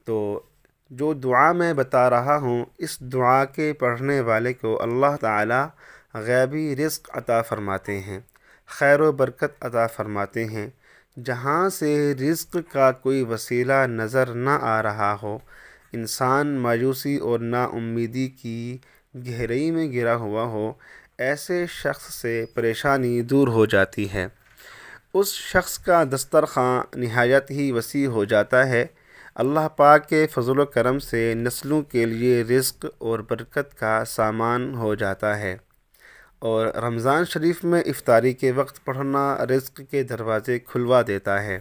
تو جو دعا میں بتا رہا ہوں، اس دعا کے پڑھنے والے کو اللہ تعالی غیبی رزق عطا فرماتے ہیں، خیر و برکت عطا فرماتے ہیں۔ جہاں سے رزق کا کوئی وسیلہ نظر نہ آ رہا ہو، انسان مایوسی اور نا امیدی کی گہرائی میں گرا ہوا ہو، ایسے شخص سے پریشانی دور ہو جاتی ہے، اس شخص کا دسترخواں نہایت ہی وسیع ہو جاتا ہے۔ اللہ پاک کے فضل و کرم سے نسلوں کے لیے رزق اور برکت کا سامان ہو جاتا ہے، اور رمضان شریف میں افطاری کے وقت پڑھنا رزق کے دروازے کھلوا دیتا ہے۔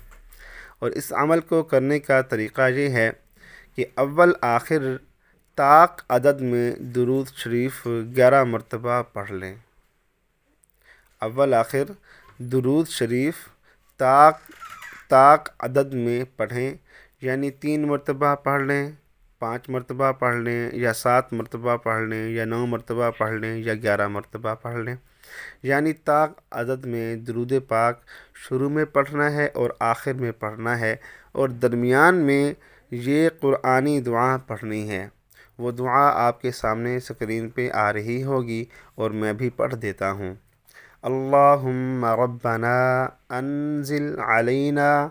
اور اس عمل کو کرنے کا طریقہ یہ ہے کہ اول آخر طاق عدد میں درود شریف 11 مرتبہ پڑھ لیں۔ اول آخر درود شریف طاق عدد میں پڑھیں، یعنی 3 مرتبہ پڑھ لیں، 5 مرتبہ پڑھ لیں، یا 7 مرتبہ پڑھ لیں، یا 9 مرتبہ پڑھ لیں، یا 11 مرتبہ پڑھ لیں۔ یعنی طاق عدد میں درود پاک شروع میں پڑھنا ہے اور آخر میں پڑھنا ہے، اور درمیان میں یہ قرآنی دعا پڑھنی ہے۔ وہ دعا آپ کے سامنے اسکرین پہ آ رہی ہوگی اور میں بھی پڑھ دیتا ہوں۔ اللہم ربنا انزل علینا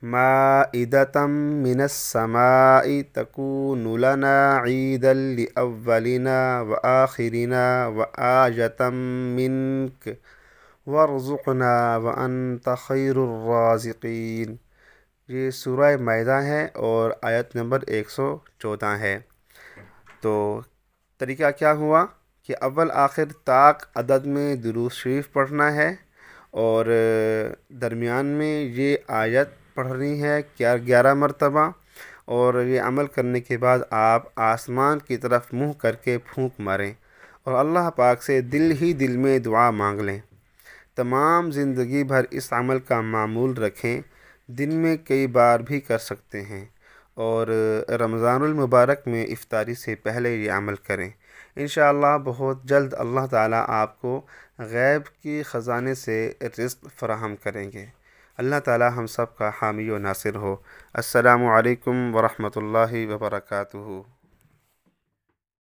مائدۃ من السماء تکون لنا عیدا لأولنا وآخرنا وآیۃ منک وارزقنا وانت خیر الرازقین۔ یہ سورہ مائدہ ہے اور آیت نمبر 114 ہے۔ تو طریقہ کیا ہوا کہ اول آخر طاق عدد میں درود شریف پڑھنا ہے، اور درمیان میں یہ آیت پڑھنی ہے 11 مرتبہ، اور یہ عمل کرنے کے بعد آپ آسمان کی طرف منہ کر کے پھونک ماریں اور اللہ پاک سے دل ہی دل میں دعا مانگ لیں۔ تمام زندگی بھر اس عمل کا معمول رکھیں، دن میں کئی بار بھی کر سکتے ہیں، اور رمضان المبارک میں افطاری سے پہلے یہ عمل کریں۔ انشاءاللہ بہت جلد اللہ تعالیٰ آپ کو غیب کی خزانے سے رزق فراہم کریں گے۔ اللہ تعالیٰ ہم سب کا حامی و ناصر ہو۔ السلام علیکم ورحمۃ اللہ وبرکاتہ۔